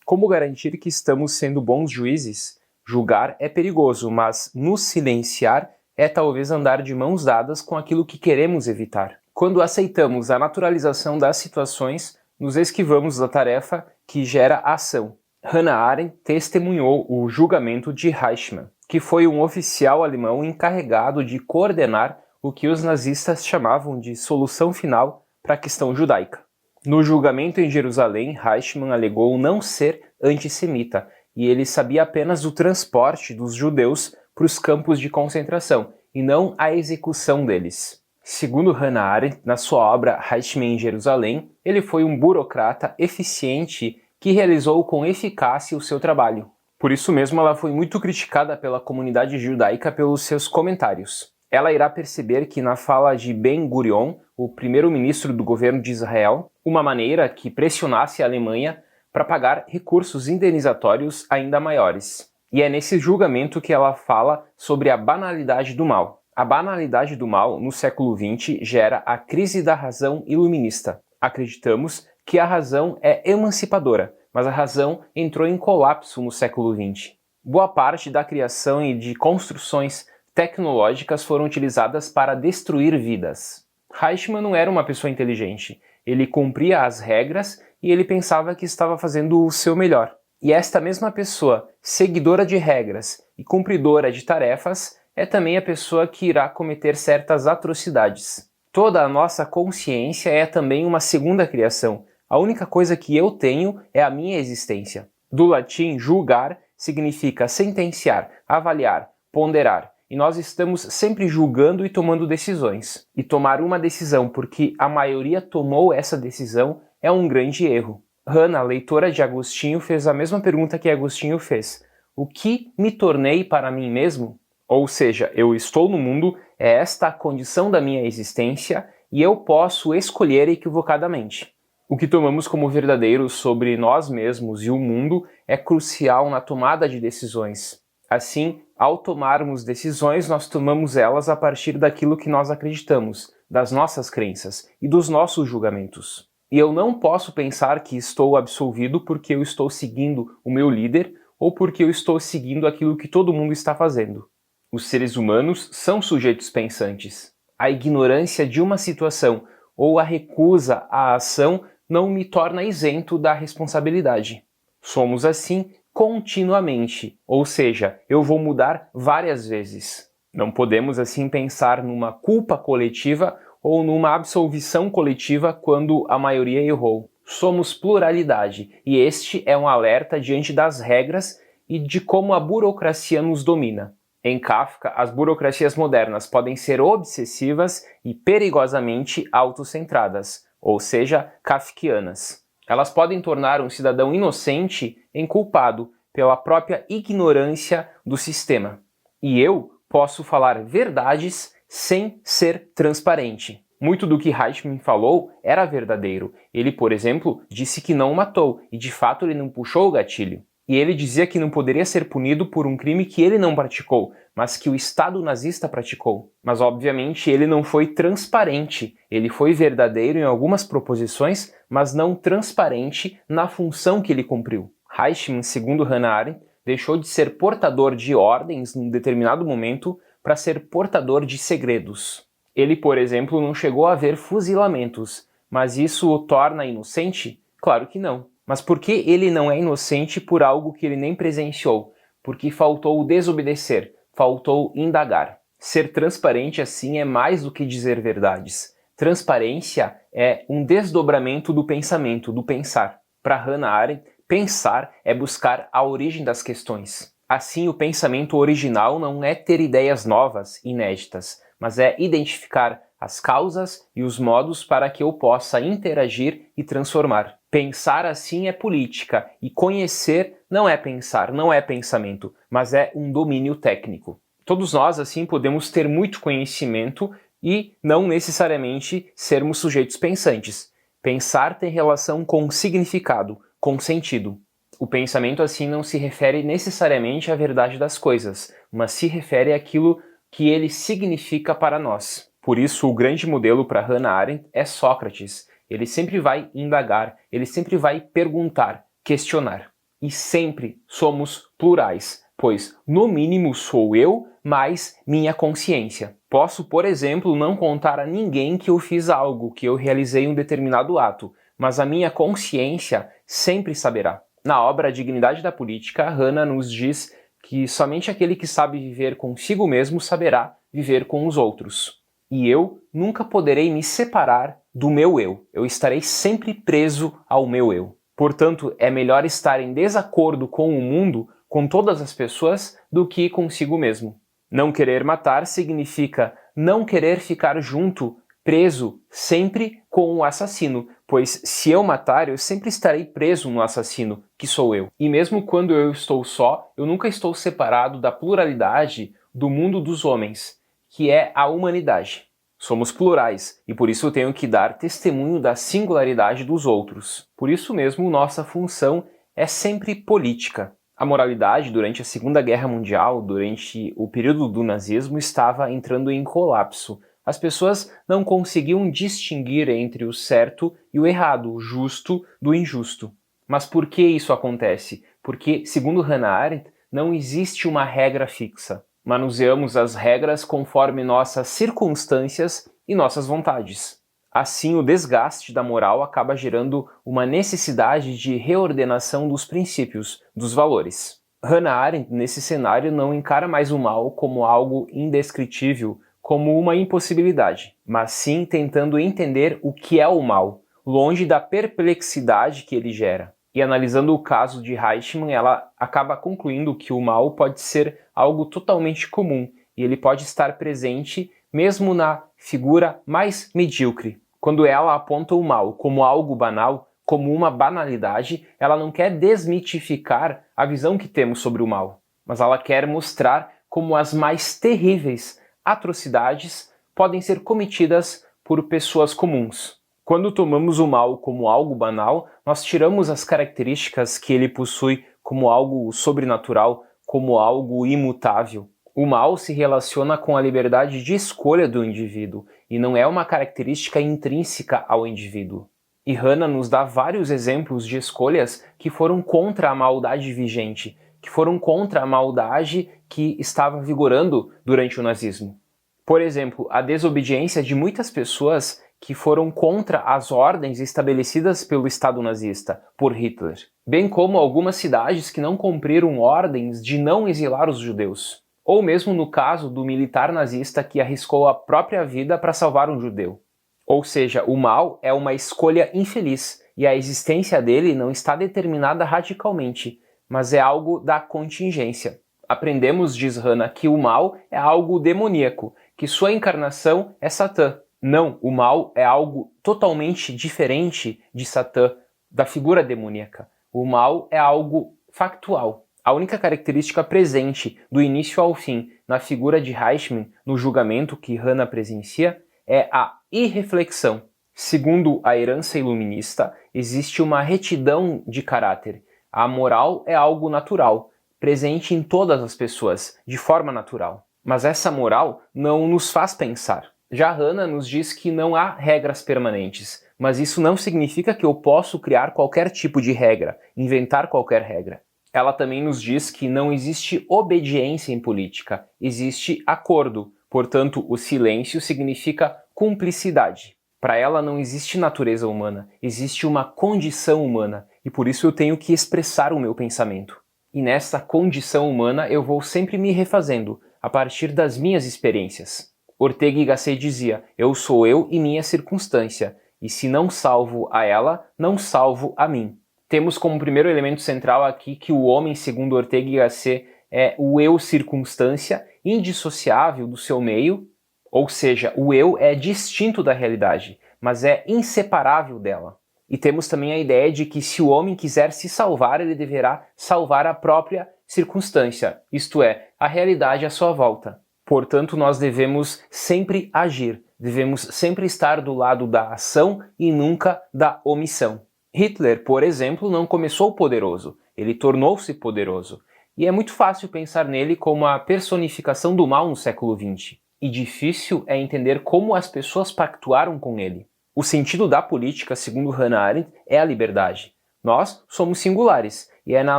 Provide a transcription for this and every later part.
Como garantir que estamos sendo bons juízes? Julgar é perigoso, mas nos silenciar é talvez andar de mãos dadas com aquilo que queremos evitar. Quando aceitamos a naturalização das situações, nos esquivamos da tarefa que gera ação. Hannah Arendt testemunhou o julgamento de Eichmann, que foi um oficial alemão encarregado de coordenar o que os nazistas chamavam de solução final para a questão judaica. No julgamento em Jerusalém, Eichmann alegou não ser antissemita, e ele sabia apenas do transporte dos judeus para os campos de concentração, e não a execução deles. Segundo Hannah Arendt, na sua obra Eichmann em Jerusalém, ele foi um burocrata eficiente que realizou com eficácia o seu trabalho. Por isso mesmo, ela foi muito criticada pela comunidade judaica pelos seus comentários. Ela irá perceber que na fala de Ben-Gurion, o primeiro-ministro do governo de Israel, uma maneira que pressionasse a Alemanha para pagar recursos indenizatórios ainda maiores. E é nesse julgamento que ela fala sobre a banalidade do mal. A banalidade do mal, no século XX, gera a crise da razão iluminista. Acreditamos que a razão é emancipadora, mas a razão entrou em colapso no século XX. Boa parte da criação e de construções tecnológicas foram utilizadas para destruir vidas. Eichmann não era uma pessoa inteligente. Ele cumpria as regras e ele pensava que estava fazendo o seu melhor. E esta mesma pessoa, seguidora de regras e cumpridora de tarefas, é também a pessoa que irá cometer certas atrocidades. Toda a nossa consciência é também uma segunda criação. A única coisa que eu tenho é a minha existência. Do latim, julgar significa sentenciar, avaliar, ponderar. E nós estamos sempre julgando e tomando decisões. E tomar uma decisão porque a maioria tomou essa decisão é um grande erro. Hannah, leitora de Agostinho, fez a mesma pergunta que Agostinho fez. O que me tornei para mim mesmo? Ou seja, eu estou no mundo, é esta a condição da minha existência e eu posso escolher equivocadamente. O que tomamos como verdadeiro sobre nós mesmos e o mundo é crucial na tomada de decisões. Assim, ao tomarmos decisões, nós tomamos elas a partir daquilo que nós acreditamos, das nossas crenças e dos nossos julgamentos. E eu não posso pensar que estou absolvido porque eu estou seguindo o meu líder ou porque eu estou seguindo aquilo que todo mundo está fazendo. Os seres humanos são sujeitos pensantes. A ignorância de uma situação ou a recusa à ação não me torna isento da responsabilidade. Somos assim continuamente, ou seja, eu vou mudar várias vezes. Não podemos assim pensar numa culpa coletiva ou numa absolvição coletiva quando a maioria errou. Somos pluralidade e este é um alerta diante das regras e de como a burocracia nos domina. Em Kafka, as burocracias modernas podem ser obsessivas e perigosamente autocentradas, ou seja, kafkianas. Elas podem tornar um cidadão inocente em culpado pela própria ignorância do sistema. E eu posso falar verdades sem ser transparente. Muito do que Eichmann falou era verdadeiro. Ele, por exemplo, disse que não o matou e de fato ele não puxou o gatilho. E ele dizia que não poderia ser punido por um crime que ele não praticou, mas que o Estado nazista praticou. Mas obviamente ele não foi transparente. Ele foi verdadeiro em algumas proposições, mas não transparente na função que ele cumpriu. Eichmann, segundo Hannah Arendt, deixou de ser portador de ordens num determinado momento para ser portador de segredos. Ele, por exemplo, não chegou a ver fuzilamentos, mas isso o torna inocente? Claro que não. Mas por que ele não é inocente por algo que ele nem presenciou? Porque faltou desobedecer, faltou indagar. Ser transparente assim é mais do que dizer verdades. Transparência é um desdobramento do pensamento, do pensar. Para Hannah Arendt, pensar é buscar a origem das questões. Assim, o pensamento original não é ter ideias novas, inéditas, mas é identificar as causas e os modos para que eu possa interagir e transformar. Pensar assim é política, e conhecer não é pensar, não é pensamento, mas é um domínio técnico. Todos nós, assim, podemos ter muito conhecimento e não necessariamente sermos sujeitos pensantes. Pensar tem relação com significado, com sentido. O pensamento, assim, não se refere necessariamente à verdade das coisas, mas se refere àquilo que ele significa para nós. Por isso, o grande modelo para Hannah Arendt é Sócrates. Ele sempre vai indagar, ele sempre vai perguntar, questionar. e sempre somos plurais, pois no mínimo sou eu mais minha consciência. Posso, por exemplo, não contar a ninguém que eu fiz algo, que eu realizei um determinado ato, mas a minha consciência sempre saberá. Na obra A Dignidade da Política, Hannah nos diz que somente aquele que sabe viver consigo mesmo saberá viver com os outros. E eu nunca poderei me separar do meu eu. Eu estarei sempre preso ao meu eu. Portanto, é melhor estar em desacordo com o mundo, com todas as pessoas, do que consigo mesmo. Não querer matar significa não querer ficar junto, preso, sempre com o assassino, pois se eu matar, eu sempre estarei preso no assassino, que sou eu. E mesmo quando eu estou só, eu nunca estou separado da pluralidade do mundo dos homens, que é a humanidade. Somos plurais, e por isso eu tenho que dar testemunho da singularidade dos outros. Por isso mesmo, nossa função é sempre política. A moralidade, durante a Segunda Guerra Mundial, durante o período do nazismo, estava entrando em colapso. As pessoas não conseguiam distinguir entre o certo e o errado, o justo do injusto. Mas por que isso acontece? Porque, segundo Hannah Arendt, não existe uma regra fixa. Manuseamos as regras conforme nossas circunstâncias e nossas vontades. Assim, o desgaste da moral acaba gerando uma necessidade de reordenação dos princípios, dos valores. Hannah Arendt, nesse cenário, não encara mais o mal como algo indescritível, como uma impossibilidade, mas sim tentando entender o que é o mal, longe da perplexidade que ele gera. E analisando o caso de Eichmann, ela acaba concluindo que o mal pode ser algo totalmente comum, e ele pode estar presente mesmo na figura mais medíocre. Quando ela aponta o mal como algo banal, como uma banalidade, ela não quer desmitificar a visão que temos sobre o mal, mas ela quer mostrar como as mais terríveis atrocidades podem ser cometidas por pessoas comuns. Quando tomamos o mal como algo banal, nós tiramos as características que ele possui como algo sobrenatural, como algo imutável. O mal se relaciona com a liberdade de escolha do indivíduo e não é uma característica intrínseca ao indivíduo. E Hannah nos dá vários exemplos de escolhas que foram contra a maldade vigente, que foram contra a maldade que estava vigorando durante o nazismo. Por exemplo, a desobediência de muitas pessoas que foram contra as ordens estabelecidas pelo Estado nazista, por Hitler, bem como algumas cidades que não cumpriram ordens de não exilar os judeus. Ou mesmo no caso do militar nazista que arriscou a própria vida para salvar um judeu. Ou seja, o mal é uma escolha infeliz e a existência dele não está determinada radicalmente, mas é algo da contingência. Aprendemos, diz Hannah, que o mal é algo demoníaco, que sua encarnação é Satã. Não, o mal é algo totalmente diferente de Satã, da figura demoníaca. O mal é algo factual. A única característica presente do início ao fim na figura de Eichmann, no julgamento que Hannah presencia, é a irreflexão. Segundo a herança iluminista, existe uma retidão de caráter. A moral é algo natural, presente em todas as pessoas, de forma natural. Mas essa moral não nos faz pensar. Já Hannah nos diz que não há regras permanentes, mas isso não significa que eu posso criar qualquer tipo de regra, inventar qualquer regra. Ela também nos diz que não existe obediência em política, existe acordo. Portanto, o silêncio significa cumplicidade. Para ela não existe natureza humana, existe uma condição humana, e por isso eu tenho que expressar o meu pensamento. E nessa condição humana eu vou sempre me refazendo, a partir das minhas experiências. Ortega y Gasset dizia, eu sou eu e minha circunstância, e se não salvo a ela, não salvo a mim. Temos como primeiro elemento central aqui que o homem, segundo Ortega y Gasset, é o eu circunstância, indissociável do seu meio, ou seja, o eu é distinto da realidade, mas é inseparável dela. E temos também a ideia de que se o homem quiser se salvar, ele deverá salvar a própria circunstância, isto é, a realidade à sua volta. Portanto, nós devemos sempre agir, devemos sempre estar do lado da ação e nunca da omissão. Hitler, por exemplo, não começou poderoso, ele tornou-se poderoso. E é muito fácil pensar nele como a personificação do mal no século XX. E difícil é entender como as pessoas pactuaram com ele. O sentido da política, segundo Hannah Arendt, é a liberdade. Nós somos singulares, e é na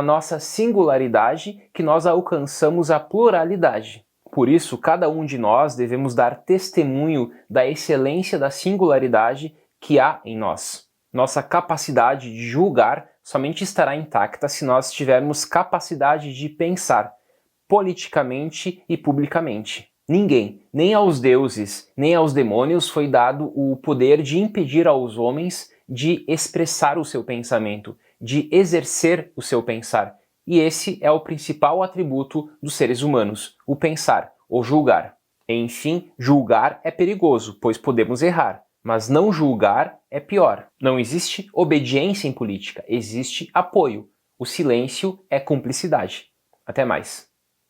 nossa singularidade que nós alcançamos a pluralidade. Por isso, cada um de nós devemos dar testemunho da excelência da singularidade que há em nós. Nossa capacidade de julgar somente estará intacta se nós tivermos capacidade de pensar politicamente e publicamente. Ninguém, nem aos deuses, nem aos demônios, foi dado o poder de impedir aos homens de expressar o seu pensamento, de exercer o seu pensar. E esse é o principal atributo dos seres humanos, o pensar, o julgar. Enfim, julgar é perigoso, pois podemos errar, mas não julgar é pior. Não existe obediência em política, existe apoio. O silêncio é cumplicidade. Até mais.